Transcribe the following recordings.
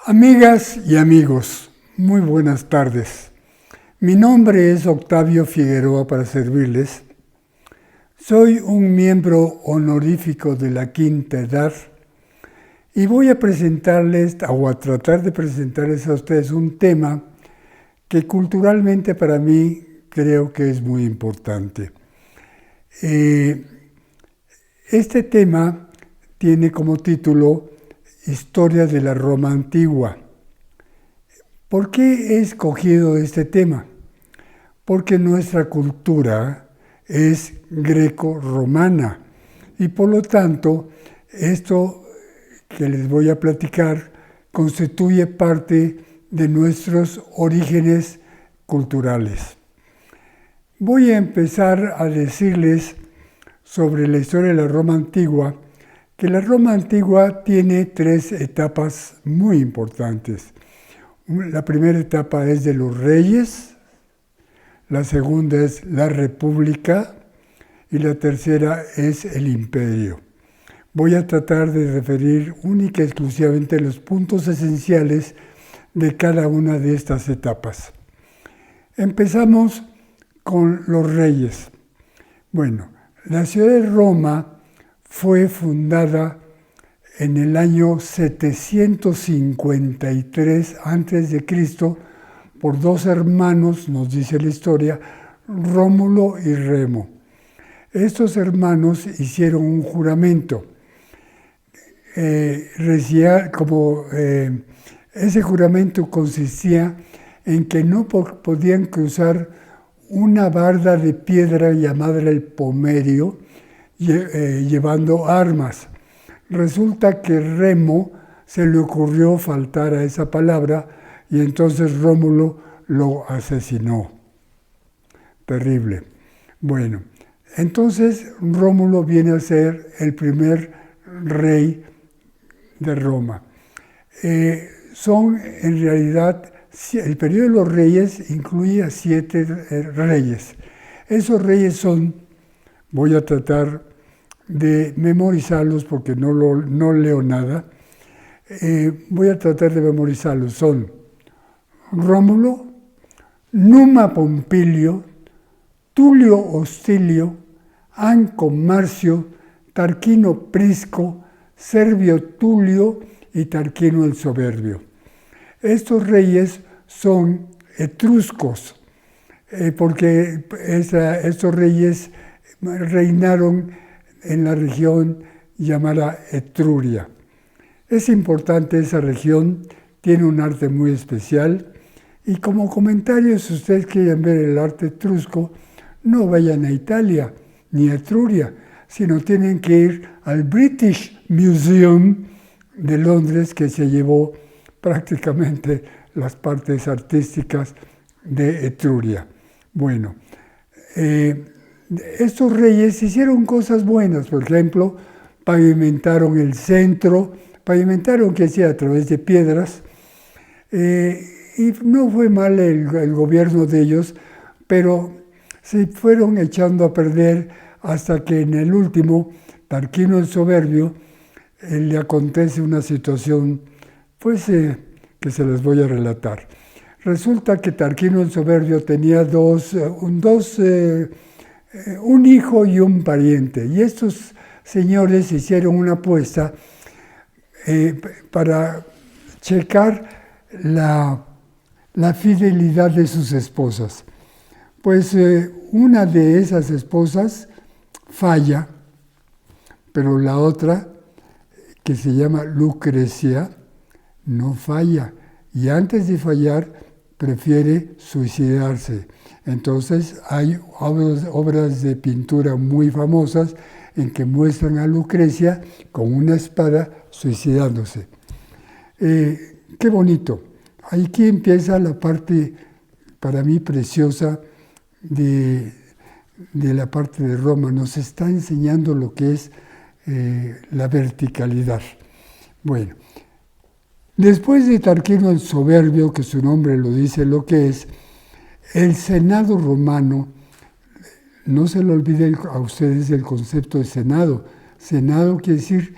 Amigas y amigos, muy buenas tardes. Mi nombre es Octavio Figueroa para servirles. Soy un miembro honorífico de la Quinta Edad y voy a presentarles o a tratar de presentarles a ustedes un tema que culturalmente para mí creo que es muy importante. Este tema tiene como título Historia de la Roma Antigua. ¿Por qué he escogido este tema? Porque nuestra cultura es greco-romana y por lo tanto esto que les voy a platicar constituye parte de nuestros orígenes culturales. Voy a empezar a decirles sobre la historia de la Roma Antigua, que la Roma Antigua tiene tres etapas muy importantes. La primera etapa es de los reyes, la segunda es la república y la tercera es el imperio. Voy a tratar de referir única y exclusivamente los puntos esenciales de cada una de estas etapas. Empezamos con los reyes. Bueno, la ciudad de Roma fue fundada en el año 753 a.C. por dos hermanos, nos dice la historia, Rómulo y Remo. Estos hermanos hicieron un juramento. Ese juramento consistía en que no podían cruzar una barda de piedra llamada el pomerio, llevando armas. Resulta que Remo se le ocurrió faltar a esa palabra y entonces Rómulo lo asesinó. Terrible. Bueno, entonces Rómulo viene a ser el primer rey de Roma. Son en realidad, el periodo de los reyes incluye a 7 reyes. Esos reyes son, voy a tratar de memorizarlos porque no leo nada. Voy a tratar de memorizarlos. Son Rómulo, Numa Pompilio, Tulio Hostilio, Anco Marcio, Tarquino Prisco, Servio Tulio y Tarquino el Soberbio. Estos reyes son etruscos, porque estos reyes reinaron en la región llamada Etruria. Es importante esa región, tiene un arte muy especial y como comentario, si ustedes quieren ver el arte etrusco, no vayan a Italia ni a Etruria, sino tienen que ir al British Museum de Londres, que se llevó prácticamente las partes artísticas de Etruria. Bueno, estos reyes hicieron cosas buenas, por ejemplo, pavimentaron el centro, pavimentaron que sea a través de piedras, y no fue mal el gobierno de ellos, pero se fueron echando a perder hasta que en el último, Tarquino el Soberbio, le acontece una situación, pues, que se les voy a relatar. Resulta que Tarquino el Soberbio tenía un hijo y un pariente, y estos señores hicieron una apuesta para checar la fidelidad de sus esposas. Pues una de esas esposas falla, pero la otra, que se llama Lucrecia, no falla, y antes de fallar prefiere suicidarse. Entonces hay obras de pintura muy famosas en que muestran a Lucrecia con una espada suicidándose. Qué bonito. Aquí empieza la parte, para mí, preciosa de la parte de Roma. Nos está enseñando lo que es la verticalidad. Bueno, después de Tarquino el Soberbio, que su nombre lo dice lo que es, el Senado romano, no se le olvide a ustedes el concepto de Senado. Senado quiere decir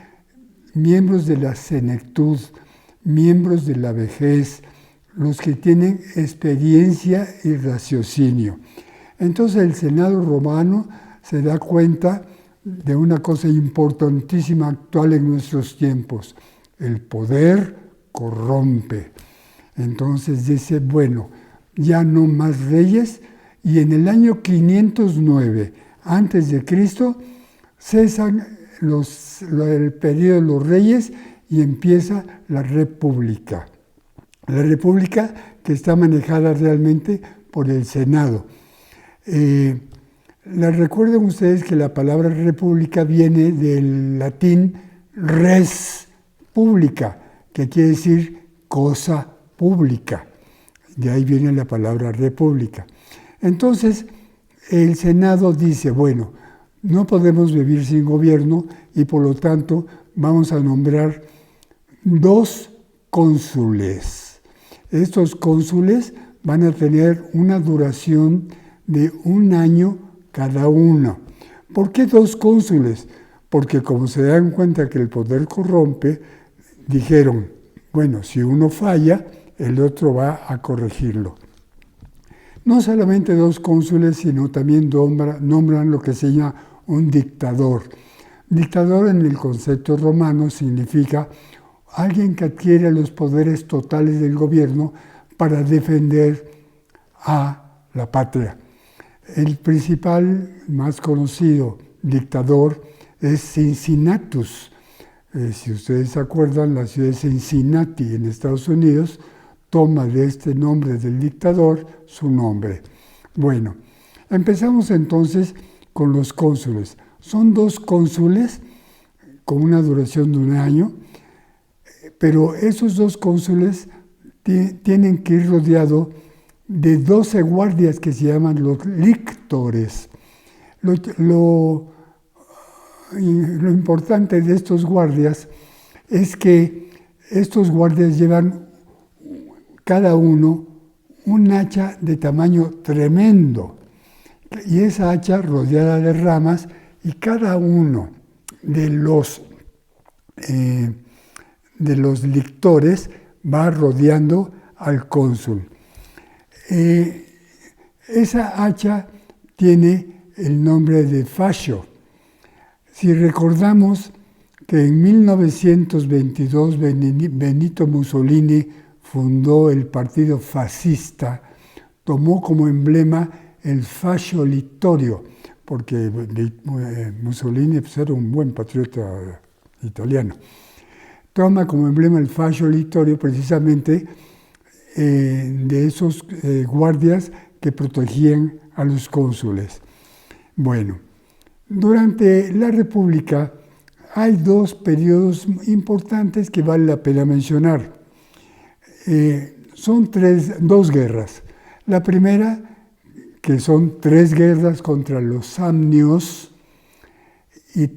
miembros de la senectud, miembros de la vejez, los que tienen experiencia y raciocinio. Entonces el Senado romano se da cuenta de una cosa importantísima actual en nuestros tiempos: el poder corrompe. Entonces dice, bueno, ya no más reyes, y en el año 509 a.C. cesan el periodo de los reyes y empieza la república. La república que está manejada realmente por el Senado. Recuerden ustedes que la palabra república viene del latín res publica, que quiere decir cosa pública. De ahí viene la palabra república. Entonces, el Senado dice, bueno, no podemos vivir sin gobierno y por lo tanto vamos a nombrar 2 cónsules. Estos cónsules van a tener una duración de 1 año cada uno. ¿Por qué 2 cónsules? Porque como se dan cuenta que el poder corrompe, dijeron, bueno, si uno falla, el otro va a corregirlo. No solamente 2 cónsules, sino también nombran lo que se llama un dictador. Dictador en el concepto romano significa alguien que adquiere los poderes totales del gobierno para defender a la patria. El principal, más conocido dictador es Cincinnatus. Si ustedes se acuerdan, la ciudad de Cincinnati en Estados Unidos toma de este nombre del dictador su nombre. Bueno, empezamos entonces con los cónsules. Son 2 cónsules con una duración de 1 año, pero esos 2 cónsules tienen que ir rodeados de 12 guardias que se llaman los lictores. Lo importante de estos guardias es que estos guardias llevan cada uno un hacha de tamaño tremendo, y esa hacha rodeada de ramas, y cada uno de los lictores va rodeando al cónsul. Esa hacha tiene el nombre de fascio. Si recordamos que en 1922 Benito Mussolini fundó el partido fascista, tomó como emblema el fascio littorio, porque Mussolini era un buen patriota italiano. Toma como emblema el fascio littorio precisamente de esos guardias que protegían a los cónsules. Bueno, durante la República hay 2 periodos importantes que vale la pena mencionar. Son 2 guerras. La primera, que son 3 guerras contra los samnios y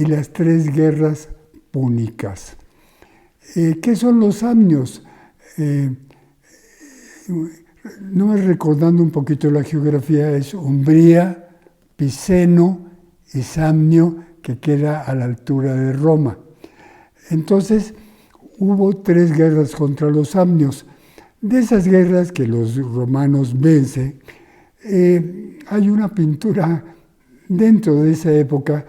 las 3 guerras púnicas. ¿Qué son los samnios? No recordando un poquito la geografía, es Umbría, Piceno y Samnio, que queda a la altura de Roma. Entonces, hubo 3 guerras contra los samnios. De esas guerras que los romanos vencen, hay una pintura dentro de esa época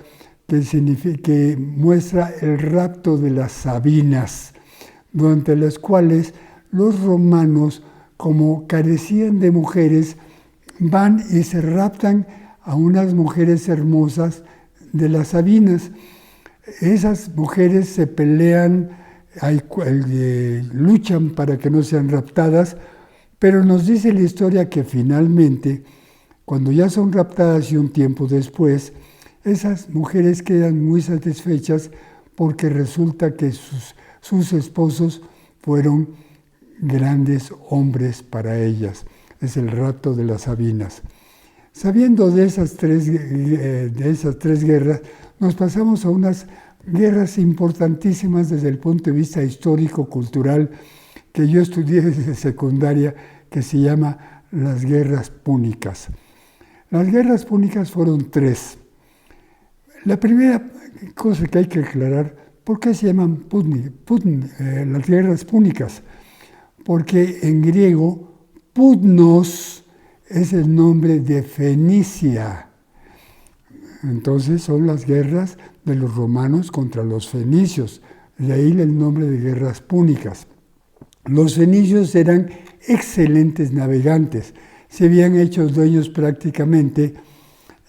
que muestra el rapto de las Sabinas, durante las cuales los romanos, como carecían de mujeres, van y se raptan a unas mujeres hermosas de las Sabinas. Esas mujeres se pelean, luchan para que no sean raptadas, pero nos dice la historia que finalmente, cuando ya son raptadas y un tiempo después, esas mujeres quedan muy satisfechas porque resulta que sus esposos fueron grandes hombres para ellas. Es el rapto de las Sabinas. Sabiendo de esas tres guerras, nos pasamos a unas guerras importantísimas desde el punto de vista histórico-cultural que yo estudié desde secundaria, que se llama las guerras púnicas. Las guerras púnicas fueron 3. La primera cosa que hay que aclarar, ¿Por qué se llaman las guerras púnicas? Porque en griego, Pudnos es el nombre de Fenicia. Entonces son las guerras de los romanos contra los fenicios. De ahí el nombre de guerras púnicas. Los fenicios eran excelentes navegantes. Se habían hecho dueños prácticamente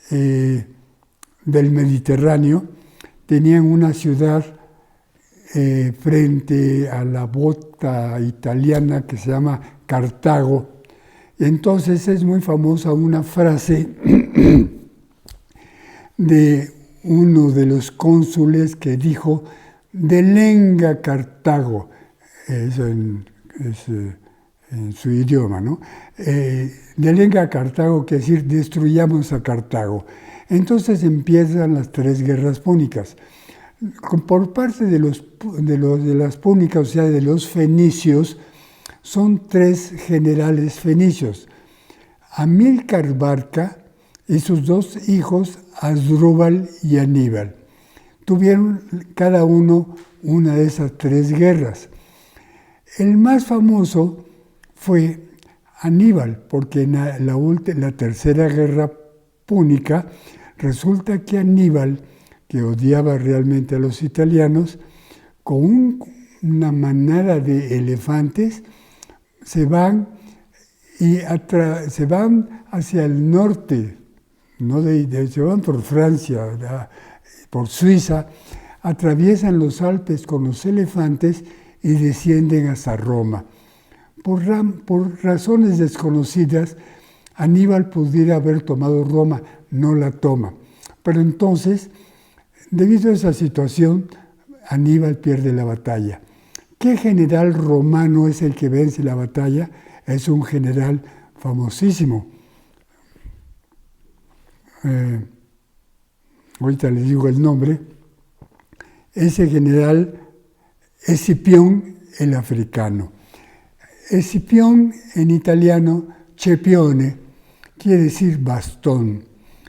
del Mediterráneo. Tenían una ciudad frente a la bota italiana que se llama Cartago. Entonces es muy famosa una frase de uno de los cónsules que dijo: "Delenga Cartago", eso en su idioma, ¿no? Delenga Cartago quiere decir destruyamos a Cartago. Entonces empiezan las 3 guerras púnicas. Por parte de las púnicas, o sea, de los fenicios, son 3 generales fenicios: Amílcar Barca y sus 2 hijos, Asdrúbal y Aníbal. Tuvieron cada uno una de esas 3 guerras. El más famoso fue Aníbal, porque en la tercera guerra púnica resulta que Aníbal, que odiaba realmente a los italianos, con una manada de elefantes se van hacia el norte, se van por Francia, por Suiza, atraviesan los Alpes con los elefantes y descienden hasta Roma. Por razones desconocidas, Aníbal pudiera haber tomado Roma, no la toma. Pero entonces, debido a esa situación, Aníbal pierde la batalla. ¿Qué general romano es el que vence la batalla? Es un general famosísimo. Ahorita les digo el nombre. Ese general es Escipión el africano. Escipión en italiano, Cepione, quiere decir bastón.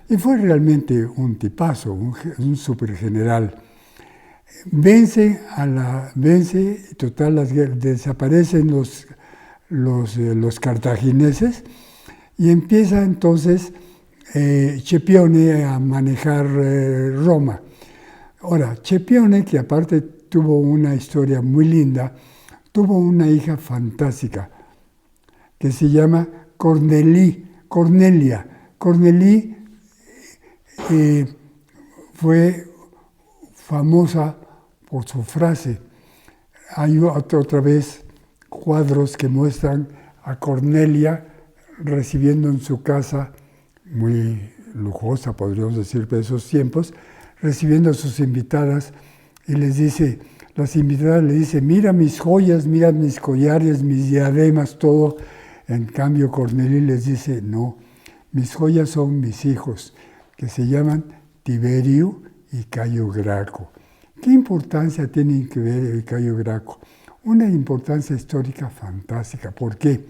Y fue realmente un tipazo, un supergeneral. Vence, total, desaparecen los cartagineses y empieza entonces Cepione a manejar Roma. Ahora, Cepione, que aparte tuvo una historia muy linda, tuvo una hija fantástica que se llama Cornelia. Cornelia fue famosa por su frase. Hay otra vez cuadros que muestran a Cornelia recibiendo en su casa, muy lujosa, podríamos decir, de esos tiempos, recibiendo a sus invitadas y las invitadas le dicen: mira mis joyas, mira mis collares, mis diademas, todo. En cambio, Cornelia les dice: no, mis joyas son mis hijos, que se llaman Tiberio y Cayo Graco. ¿Qué importancia tienen Tiberio y Cayo Graco? Una importancia histórica fantástica. ¿Por qué?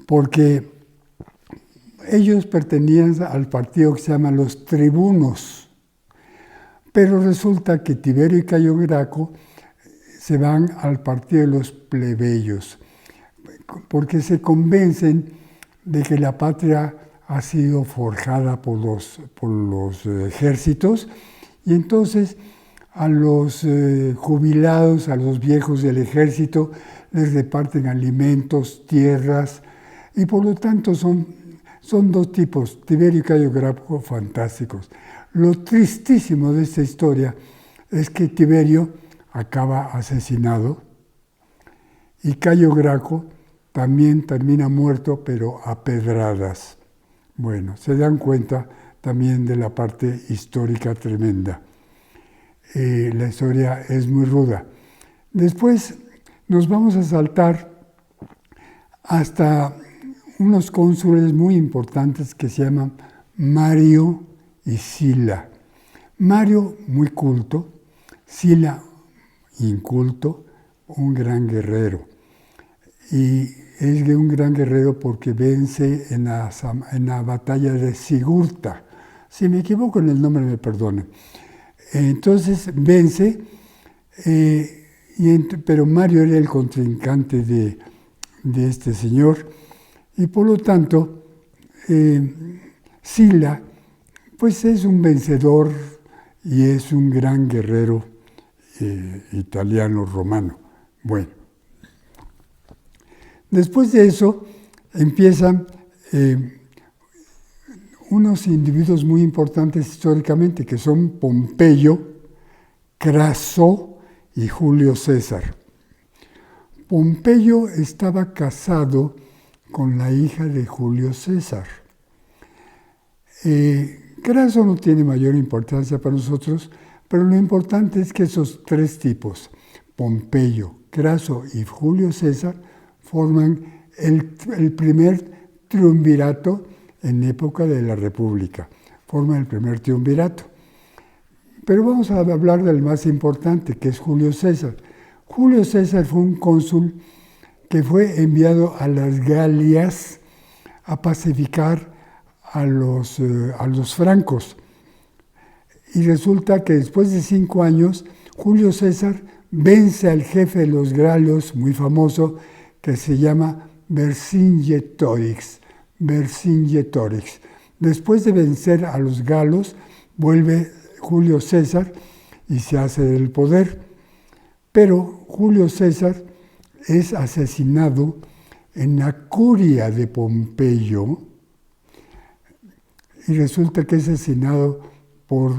Porque ellos pertenecían al partido que se llama los tribunos, pero resulta que Tiberio y Cayo Graco se van al partido de los plebeyos, porque se convencen de que la patria ha sido forjada por los ejércitos, y entonces a los jubilados, a los viejos del ejército, les reparten alimentos, tierras, y por lo tanto son 2 tipos, Tiberio y Cayo Graco, fantásticos. Lo tristísimo de esta historia es que Tiberio acaba asesinado y Cayo Graco también termina muerto, pero a pedradas. Bueno, se dan cuenta también de la parte histórica tremenda. La historia es muy ruda. Después nos vamos a saltar hasta unos cónsules muy importantes que se llaman Mario y Sila. Mario, muy culto; Sila, inculto, un gran guerrero. Y es un gran guerrero porque vence en la batalla de Sigurta. Si me equivoco en el nombre, me perdonen. Entonces vence Pero Mario era el contrincante de este señor, y por lo tanto Sila pues es un vencedor y es un gran guerrero italiano romano. Bueno, después de eso empiezan unos individuos muy importantes históricamente, que son Pompeyo, Craso y Julio César. Pompeyo estaba casado con la hija de Julio César. Craso no tiene mayor importancia para nosotros, pero lo importante es que esos tres tipos, Pompeyo, Craso y Julio César, forman el primer triunvirato en época de la República. Forman el primer triunvirato. Pero vamos a hablar del más importante, que es Julio César. Julio César fue un cónsul que fue enviado a las Galias a pacificar a los francos. Y resulta que después de 5 años, Julio César vence al jefe de los Galios, muy famoso, que se llama Vercingetorix. Después de vencer a los galos, vuelve Julio César y se hace del poder. Pero Julio César es asesinado en la curia de Pompeyo, y resulta que es asesinado por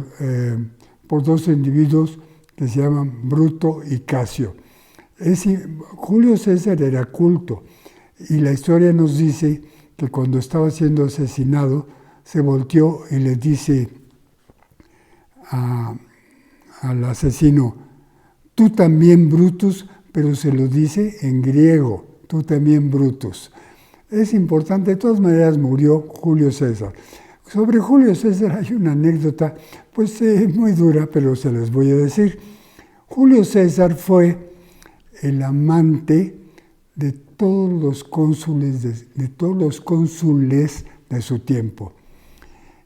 2 individuos que se llaman Bruto y Casio. Julio César era culto, y la historia nos dice que cuando estaba siendo asesinado se volteó y le dice al asesino: tú también, Brutus, pero se lo dice en griego, tú también, Brutus. Es importante, de todas maneras murió Julio César. Sobre Julio César hay una anécdota, pues muy dura, pero se las voy a decir. Julio César fue el amante de todos los cónsules de su tiempo.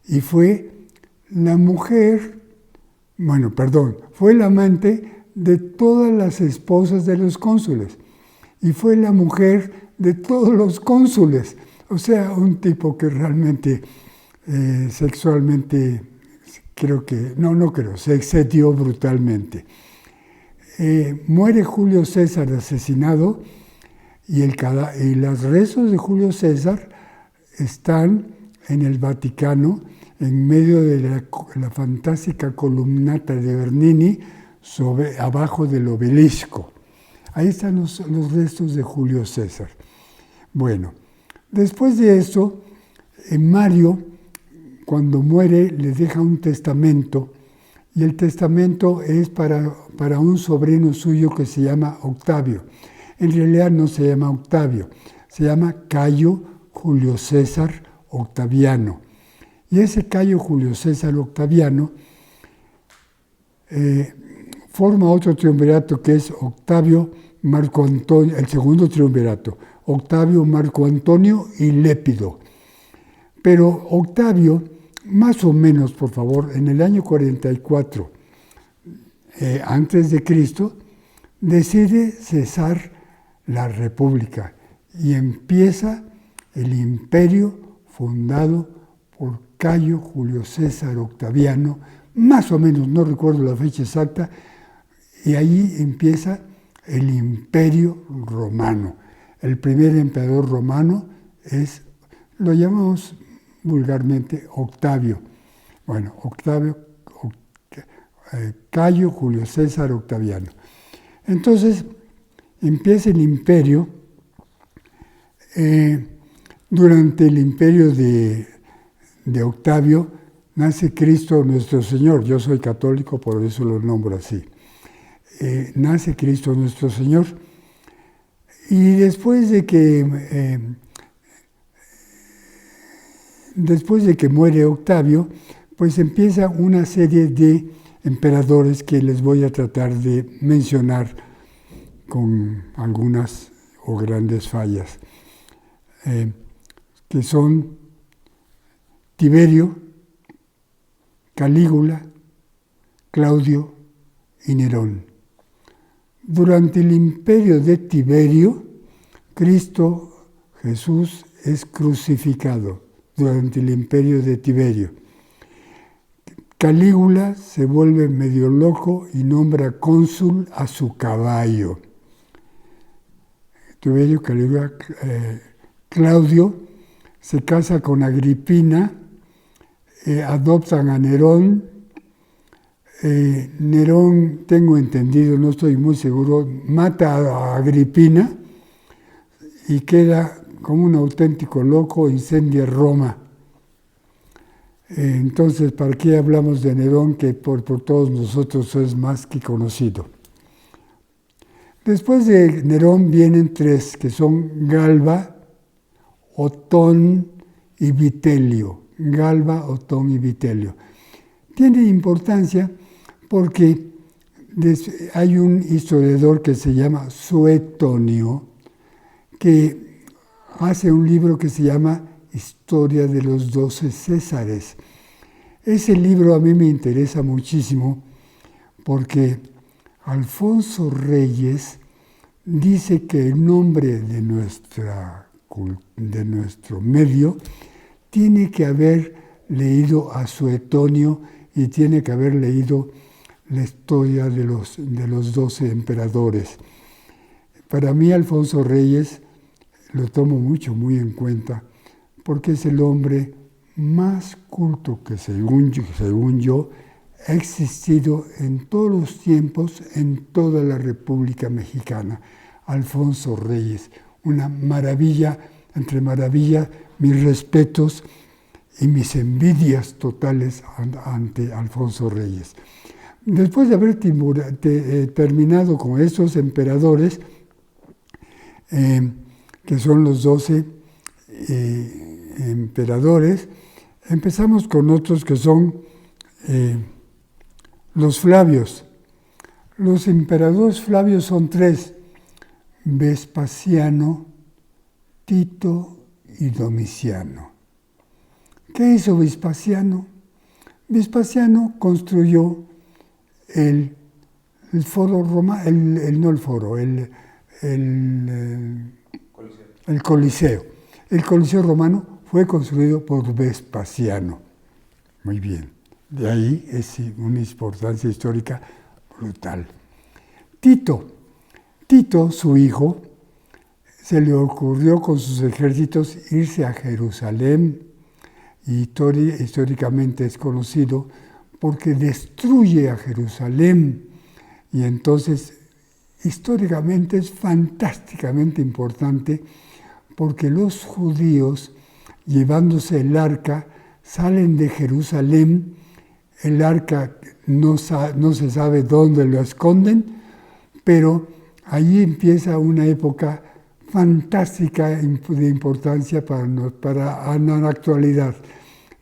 Y fue fue el amante de todas las esposas de los cónsules. Y fue la mujer de todos los cónsules. O sea, un tipo que realmente sexualmente, se excedió brutalmente. Muere Julio César asesinado, y los restos de Julio César están en el Vaticano, en medio de la fantástica columnata de Bernini, abajo del obelisco. Ahí están los restos de Julio César. Bueno, después de esto, Mario, cuando muere, le deja un testamento, y el testamento es para un sobrino suyo que se llama Octavio. En realidad no se llama Octavio, se llama Cayo Julio César Octaviano. Y ese Cayo Julio César Octaviano forma otro triunvirato que es Octavio, Marco Antonio, el segundo triunvirato, Octavio, Marco Antonio y Lépido. Pero Octavio, más o menos, por favor, en el año 44 antes de Cristo, decide cesar la República y empieza el imperio fundado por Cayo Julio César Octaviano, más o menos, no recuerdo la fecha exacta, y ahí empieza el Imperio Romano. El primer emperador romano lo llamamos vulgarmente Octavio. Bueno, Cayo Julio César Octaviano. Entonces, empieza el imperio. Durante el imperio de Octavio nace Cristo nuestro Señor. Yo soy católico, por eso lo nombro así. Nace Cristo nuestro Señor. Y después de que muere Octavio, pues empieza una serie de emperadores que les voy a tratar de mencionar con algunas o grandes fallas, que son Tiberio, Calígula, Claudio y Nerón. Durante el imperio de Tiberio, Cristo Jesús es crucificado durante el imperio de Tiberio. Calígula se vuelve medio loco y nombra cónsul a su caballo. Tiberio, Calígula, Claudio se casa con Agripina, adoptan a Nerón. Nerón, tengo entendido, no estoy muy seguro, mata a Agripina y queda como un auténtico loco, incendia Roma. Entonces, ¿para qué hablamos de Nerón, que por todos nosotros es más que conocido? Después de Nerón vienen tres, que son Galba, Otón y Vitelio. Galba, Otón y Vitelio. Tiene importancia porque hay un historiador que se llama Suetonio, que hace un libro que se llama Historia de los 12 Césares. Ese libro a mí me interesa muchísimo porque Alfonso Reyes dice que el nombre de nuestro medio tiene que haber leído a Suetonio y tiene que haber leído la historia de los 12 emperadores. Para mí, Alfonso Reyes lo tomo muy en cuenta, porque es el hombre más culto que, según yo, ha existido en todos los tiempos, en toda la República Mexicana. Alfonso Reyes, una maravilla, entre maravillas, mis respetos y mis envidias totales ante Alfonso Reyes. Después de haber terminado con estos emperadores, que son los 12 emperadores, empezamos con otros que son los Flavios. Los emperadores Flavios son tres: Vespasiano, Tito y Domiciano. ¿Qué hizo Vespasiano? Vespasiano construyó el foro romano, el Coliseo. El Coliseo romano fue construido por Vespasiano. Muy bien. De ahí es una importancia histórica brutal. Tito, su hijo, se le ocurrió con sus ejércitos irse a Jerusalén, y históricamente es conocido porque destruye a Jerusalén, y entonces históricamente es fantásticamente importante porque los judíos, llevándose el arca, salen de Jerusalén. El arca no se sabe dónde lo esconden, pero allí empieza una época fantástica de importancia para la actualidad,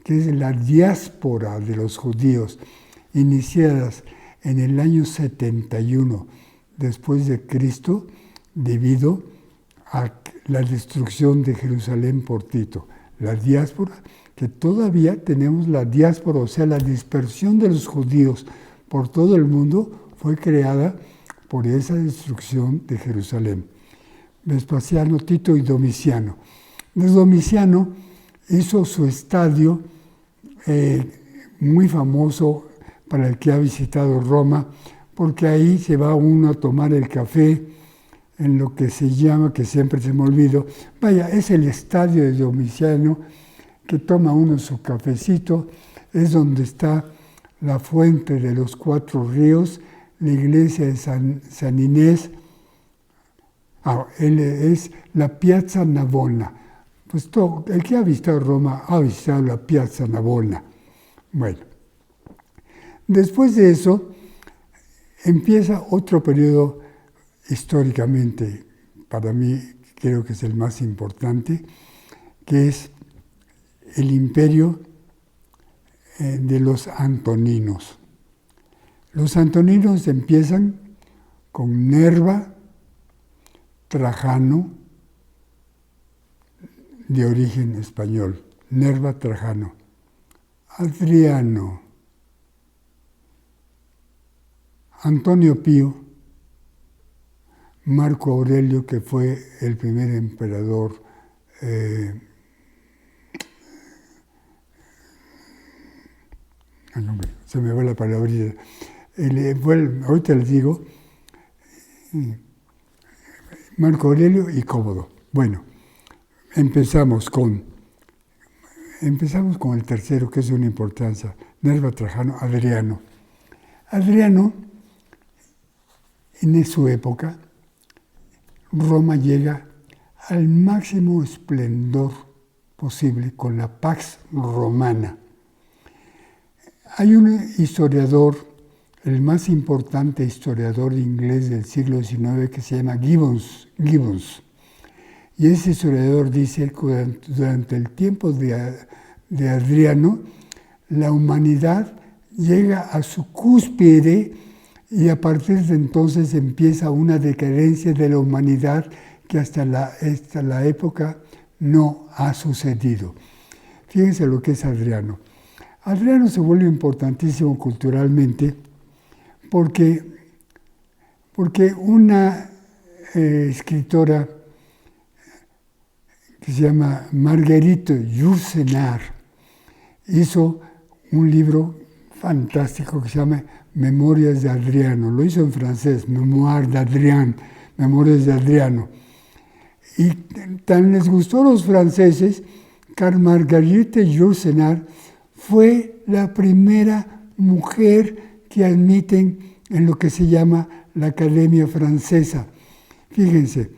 que es la diáspora de los judíos, iniciadas en el año 71 después de Cristo, debido a la destrucción de Jerusalén por Tito. La diáspora, que todavía tenemos la diáspora, o sea, la dispersión de los judíos por todo el mundo, fue creada por esa destrucción de Jerusalén. Vespasiano, Tito y Domiciano. Domiciano hizo su estadio muy famoso para el que ha visitado Roma, porque ahí se va uno a tomar el café en lo que se llama, que siempre se me olvido, es el estadio de Domiciano, que toma uno su cafecito, es donde está la fuente de los 4 ríos, la iglesia de San Inés, es la Piazza Navona. Pues el que ha visitado Roma ha visitado la Piazza Navona. Bueno, después de eso empieza otro periodo históricamente, para mí creo que es el más importante, que es el imperio de los Antoninos. Los Antoninos empiezan con Nerva, Trajano, de origen español, Nerva, Trajano, Adriano, Antonio Pío Marco Aurelio, que fue el primer emperador se me va la palabrita. Ahorita les digo, Marco Aurelio y Cómodo. Bueno, empezamos con el tercero, que es de una importancia. Nerva Trajano, Adriano. Adriano, en su época, Roma llega al máximo esplendor posible con la Pax Romana. Hay un historiador, el más importante historiador inglés del siglo XIX, que se llama Gibbons. Y ese historiador dice que durante el tiempo de Adriano, la humanidad llega a su cúspide y a partir de entonces empieza una decadencia de la humanidad que hasta la época no ha sucedido. Fíjense lo que es Adriano. Adriano se vuelve importantísimo culturalmente porque una escritora que se llama Marguerite Yourcenar hizo un libro fantástico que se llama Memorias de Adriano. Lo hizo en francés, Mémoires d'Adrien, Memorias de Adriano. Y tan les gustó a los franceses que Marguerite Yourcenar fue la primera mujer que admiten en lo que se llama la Academia Francesa. Fíjense,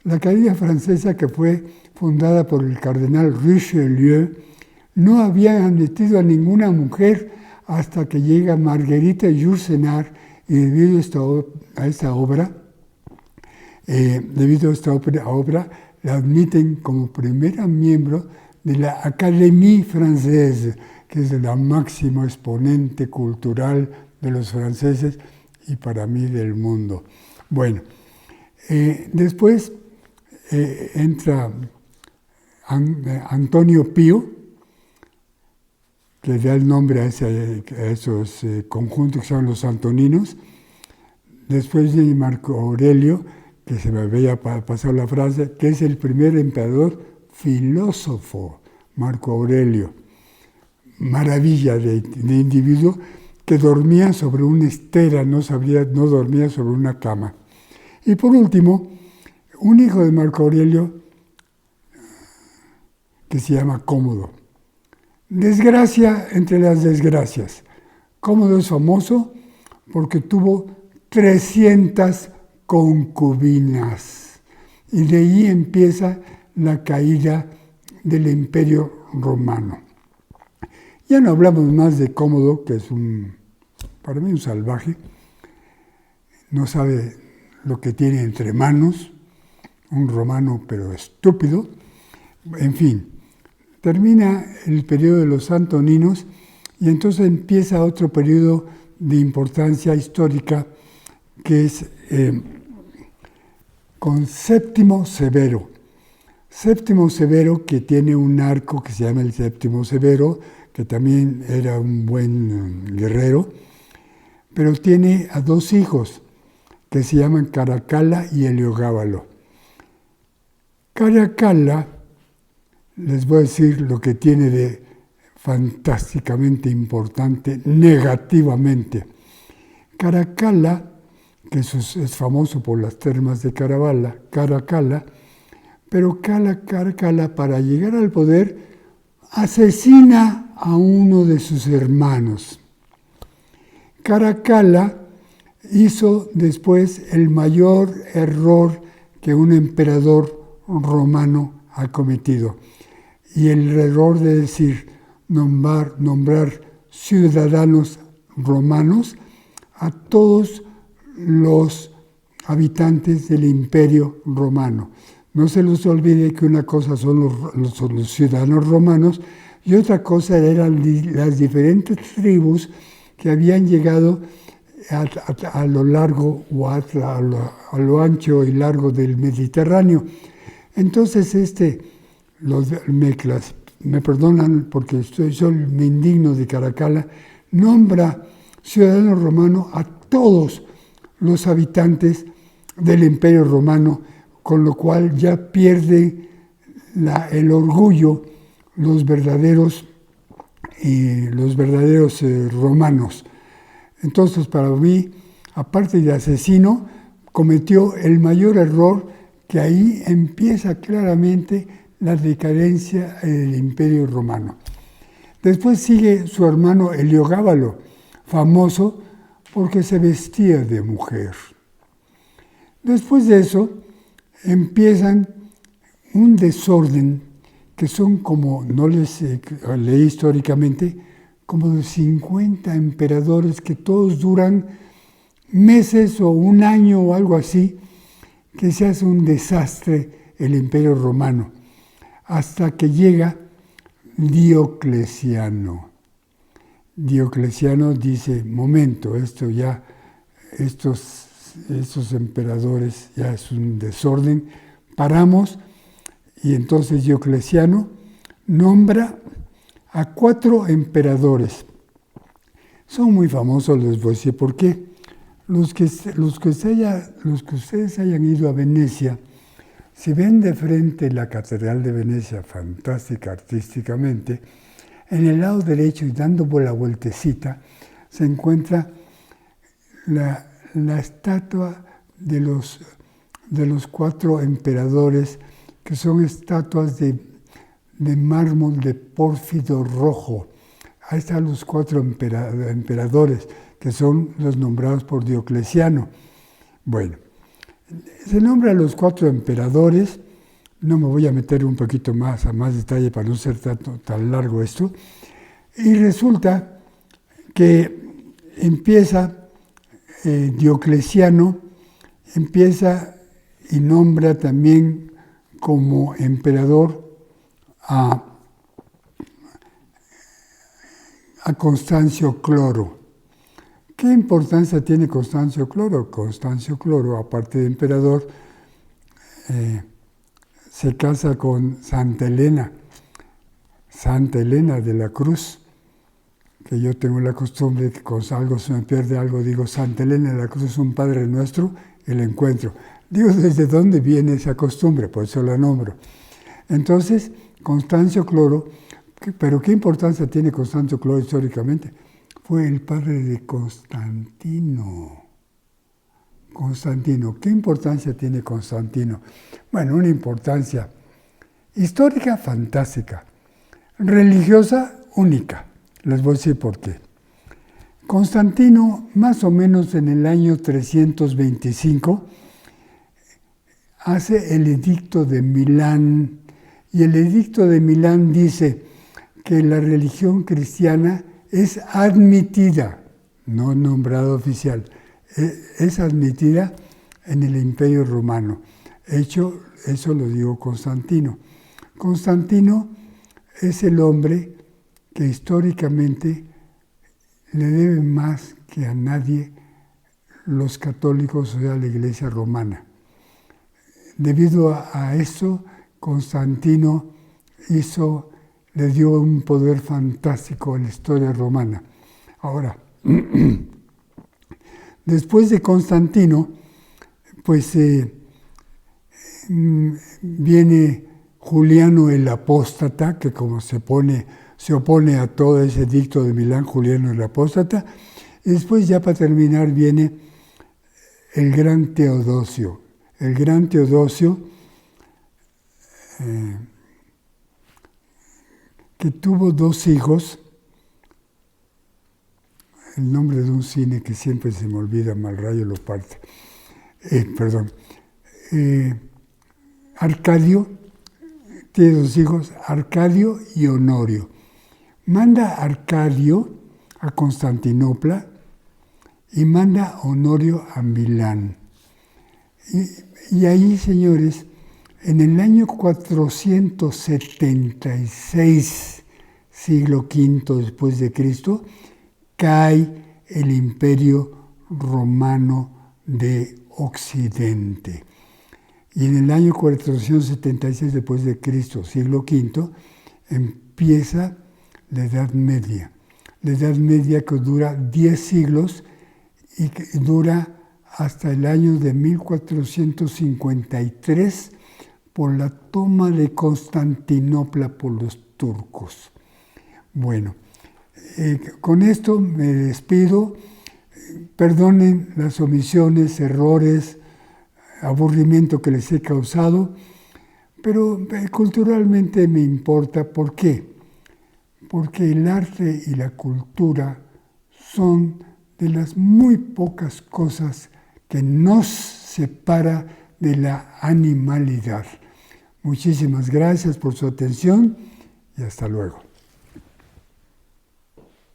la Academia Francesa, que fue fundada por el cardenal Richelieu, no había admitido a ninguna mujer hasta que llega Marguerite Yourcenar y debido a esta obra, la admiten como primera miembro de la Académie Française, que es la máxima exponente cultural de los franceses y para mí del mundo. Bueno, después entra Antonio Pío, que da el nombre a esos conjuntos que son los antoninos. Después de Marco Aurelio, que se me había pasado la frase, que es el primer emperador filósofo, Marco Aurelio. Maravilla de individuo que dormía sobre una estera, no dormía sobre una cama. Y por último, un hijo de Marco Aurelio que se llama Cómodo. Desgracia entre las desgracias. Cómodo es famoso porque tuvo 300 concubinas y de ahí empieza la caída del Imperio Romano. Ya no hablamos más de Cómodo, que es para mí un salvaje, no sabe lo que tiene entre manos, un romano pero estúpido. En fin, termina el periodo de los antoninos y entonces empieza otro periodo de importancia histórica que es con Séptimo Severo. Séptimo Severo, que tiene un arco que se llama el Séptimo Severo, que también era un buen guerrero, pero tiene a dos hijos que se llaman Caracalla y Heliogábalo. Caracalla, les voy a decir lo que tiene de fantásticamente importante negativamente. Caracalla, que es famoso por las termas de Caracalla, pero Caracalla para llegar al poder asesina a uno de sus hermanos. Caracalla hizo después el mayor error que un emperador romano ha cometido, y el error de decir nombrar ciudadanos romanos a todos los habitantes del Imperio Romano. No se les olvide que una cosa son los ciudadanos romanos y otra cosa eran las diferentes tribus que habían llegado a lo largo o a lo ancho y largo del Mediterráneo. Entonces me perdonan porque yo me indigno de Caracalla, nombra ciudadano romano a todos los habitantes del Imperio Romano, con lo cual ya pierde el orgullo los verdaderos romanos. Entonces, para mí, aparte de asesino, cometió el mayor error, que ahí empieza claramente la decadencia del Imperio Romano. Después sigue su hermano Heliogábalo, famoso porque se vestía de mujer. Después de eso, empiezan un desorden que son como, no les leí históricamente, como de 50 emperadores que todos duran meses o un año o algo así, que se hace un desastre el Imperio Romano, hasta que llega Diocleciano. Diocleciano dice, momento, estos emperadores ya es un desorden, paramos, y entonces Diocleciano nombra a 4 emperadores. Son muy famosos, les voy a decir por qué. Los que ustedes hayan ido a Venecia, si ven de frente la Catedral de Venecia, fantástica artísticamente, en el lado derecho y dando por la vueltecita, se encuentra la estatua de los 4 emperadores, que son estatuas de mármol de pórfido rojo. Ahí están los 4 emperadores, que son los nombrados por Diocleciano. Bueno, se nombra a los 4 emperadores, no me voy a meter un poquito más a más detalle para no ser tan largo esto, y resulta que empieza Diocleciano, empieza y nombra también como emperador a Constancio Cloro. ¿Qué importancia tiene Constancio Cloro? Constancio Cloro, aparte de emperador, se casa con Santa Elena de la Cruz, que yo tengo la costumbre que cuando algo se me pierde algo, digo Santa Elena de la Cruz es un Padre Nuestro, el encuentro. Digo, ¿desde dónde viene esa costumbre? Por eso la nombro. Entonces, Constancio Cloro, pero ¿qué importancia tiene Constancio Cloro históricamente? Fue el padre de Constantino. Constantino, ¿qué importancia tiene Constantino? Bueno, una importancia histórica fantástica, religiosa única. Les voy a decir por qué. Constantino, más o menos en el año 325, hace el edicto de Milán, y el edicto de Milán dice que la religión cristiana es admitida, no nombrada oficial, es admitida en el Imperio Romano. Eso lo dijo Constantino. Constantino es el hombre que históricamente le debe más que a nadie los católicos, o sea, la Iglesia romana. Debido a eso, Constantino le dio un poder fantástico a la historia romana. Ahora, después de Constantino, pues viene Juliano el Apóstata, que como se opone a todo ese edicto de Milán, Juliano el Apóstata, y después ya para terminar viene el gran Teodosio. El gran Teodosio, que tuvo 2 hijos, el nombre de un cine que siempre se me olvida, mal rayo lo parte, Arcadio, tiene 2 hijos, Arcadio y Honorio. Manda Arcadio a Constantinopla y manda a Honorio a Milán. Y ahí, señores, en el año 476, siglo V después de Cristo, cae el Imperio Romano de Occidente. Y en el año 476 después de Cristo, siglo V, empieza la Edad Media. La Edad Media que dura 10 siglos y que dura hasta el año de 1453 por la toma de Constantinopla por los turcos. Bueno, con esto me despido. Perdonen las omisiones, errores, aburrimiento que les he causado, pero culturalmente me importa. ¿Por qué? Porque el arte y la cultura son de las muy pocas cosas que nos separa de la animalidad. Muchísimas gracias por su atención y hasta luego.